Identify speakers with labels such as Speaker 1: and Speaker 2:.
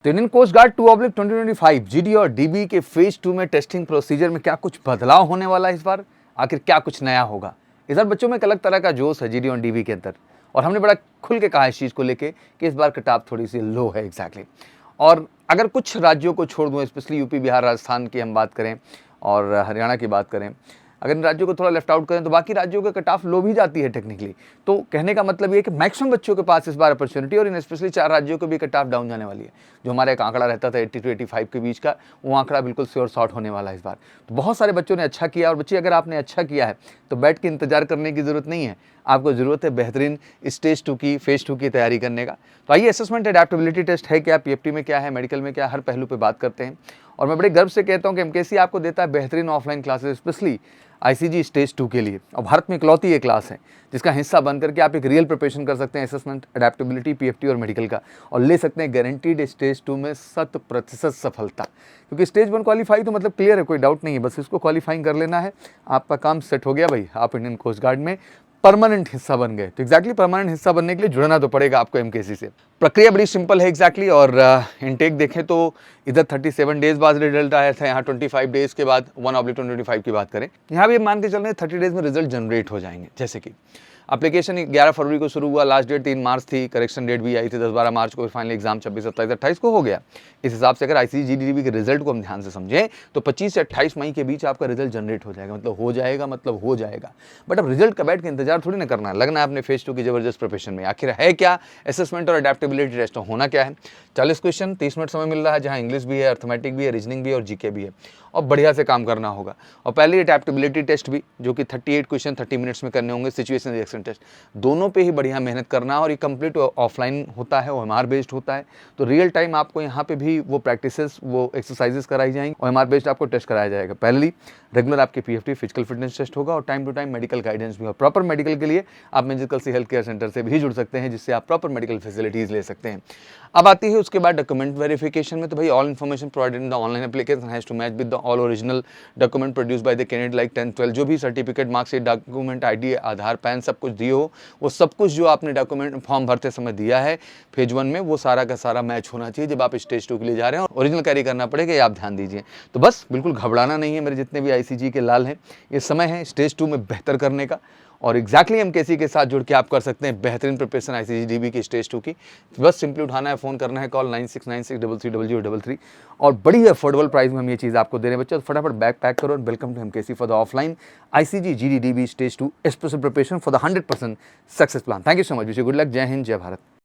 Speaker 1: तो Indian coast guard 2/2025 GD और dB के फेज 2 में टेस्टिंग प्रोसीजर में क्या कुछ बदलाव होने वाला है इस बार, आखिर क्या कुछ नया होगा। इस बार बच्चों में एक अलग तरह का जोश है जीडी और डीबी के अंदर, और हमने बड़ा खुल के कहा इस चीज़ को लेके कि इस बार कटाव थोड़ी सी लो है एग्जैक्टली। और अगर कुछ राज्यों को छोड़ दूँ, स्पेशली यूपी, बिहार, राजस्थान की हम बात करें और हरियाणा की बात करें, अगर इन राज्यों को थोड़ा लेफ्ट आउट करें तो बाकी राज्यों का कट ऑफ लो भी जाती है टेक्निकली। तो कहने का मतलब ये है कि मैक्सिमम बच्चों के पास इस बार अपॉर्चुनिटी, और इन स्पेशली 4 राज्यों को भी कट ऑफ डाउन जाने वाली है। जो हमारा एक आंकड़ा रहता था 80 to 85 के बीच का, वो आंकड़ा बिल्कुल श्योर शॉर्ट होने वाला है इस बार। तो बहुत सारे बच्चों ने अच्छा किया, और बच्चे अगर आपने अच्छा किया है तो बैठ के इंतजार करने की जरूरत नहीं है, आपको जरूरत है बेहतरीन स्टेज 2 की, फेज 2 की तैयारी करने का। तो आइए, असेसमेंट एडेप्टेबिलिटी टेस्ट है क्या, पीएफटी में क्या है, मेडिकल में क्या, हर पहलू पे बात करते हैं। और मैं बड़े गर्व से कहता हूँ कि एमकेसी आपको देता है बेहतरीन offline classes, specially ICG stage 2 के लिए। और भारत में इकलौती ये क्लास है जिसका हिस्सा बन करके आप एक रियल प्रिपरेशन कर सकते हैं असेसमेंट, एडेप्टेबिलिटी, पीएफटी और मेडिकल का, और ले सकते हैं गारंटीड स्टेज 2 में 100% सफलता। क्योंकि स्टेज 1 क्वालिफाई तो मतलब क्लियर है, कोई डाउट नहीं है, बस इसको क्वालिफाइंग कर लेना है, आपका काम सेट हो गया भाई, आप इंडियन कोस्ट गार्ड में परमानेंट हिस्सा बन गए। तो एग्जैक्टली परमानेंट हिस्सा बनने के लिए जुड़ना तो पड़ेगा आपको एमकेसी से। प्रक्रिया बड़ी सिंपल है एग्जैक्टली। और इनटेक देखें तो इधर 37 डेज बाद रिजल्ट आया था, यहाँ 25 डेज के बाद 1/2025 की बात करें, यहाँ भी मान के चल रहे हैं 30 डेज में रिजल्ट जनरेट हो जाएंगे। जैसे कि एप्लीकेशन 11 फरवरी को शुरू हुआ, लास्ट डेट 3 मार्च थी, करेक्शन डेट भी आई थी 10-12 मार्च को, फाइनल एग्जाम 26, 27, 28 को हो गया। इस हिसाब से अगर आईसीजी जीडीबी के रिजल्ट को हम ध्यान से समझें तो 25 से 28 मई के बीच आपका रिजल्ट जनरेट हो जाएगा, मतलब हो जाएगा। बट अब रिजल्ट का बैठ के इंतजार थोड़ी ना करना है, लगना है अपने फेज 2 की जबरदस्त प्रिपरेशन में। आखिर है क्या असेसमेंट और एडेप्टेबिलिटी टेस्ट, होना क्या है? 40 क्वेश्चन, 30 मिनट समय मिल रहा है, जहाँ इंग्लिश भी है, अर्थमेटिक भी है, रीजनिंग भी है और जीके भी है, और बढ़िया से काम करना होगा। और पहले एडेप्टेबिलिटी टेस्ट भी, जो कि 38 क्वेश्चन 30 मिनट्स में करने होंगे, सिचुएशन रिएक्शन टेस्ट, दोनों पे ही बढ़िया मेहनत करना है। और ये कंप्लीट ऑफलाइन होता है, ओएमआर बेस्ड होता है, तो रियल टाइम आपको यहाँ पे भी वो प्रैक्टिसेस, वो एक्सरसाइजेस कराई जाएंगी, ओएमआर बेस्ड आपको टेस्ट कराया जाएगा। पहली रेगुलर आपके पीएफटी फिजिकल फिटनेस टेस्ट होगा, और time to time medical guidance भी। और प्रॉपर मेडिकल के लिए आप मेडिकल से हेल्थ केयर सेंटर से भी जुड़ सकते हैं, जिससे आप प्रॉपर मेडिकल फैसिलिटीज ले सकते हैं। अब आती है उसके बाद डॉक्यूमेंट वेरिफिकेशन में। तो भाई all information provided in the online application has to match with the all original document produce by the candidate like 10, 12, जो भी certificate, marksheet, document, ID, Aadhaar, PAN सब कुछ दिए हो, वो सब कुछ जो आपने डॉक्यूमेंट फॉर्म भरते समय दिया है फेज 1 में, वो सारा का सारा मैच होना चाहिए जब आप स्टेज 2 के लिए जा रहे हैं। और ओरिजिनल कैरी करना पड़ेगा, ये आप ध्यान दीजिए। तो बस बिल्कुल घबराना नहीं है मेरे जितने भी आईसीजी के लाल हैं, ये समय है स्टेज 2 में बेहतर करने का। और एग्जैक्टली एमकेसी के साथ जुड़ के आप कर सकते हैं बेहतरीन प्रिपरेशन आईसीजी डीबी की स्टेज 2 की। बस सिंपली उठाना है, फोन करना है, कॉल 9696330033, और बड़ी अफोर्डेबल प्राइस में हम ये चीज़ आपको दे रहे हैं बच्चों। तो फटाफट बैग पैक करो, और welcome to MKC for the offline ICG GD DB stage 2 special preparation for the 100% success plan. Thank you so much, wish you good luck. जय हिंद, जय भारत।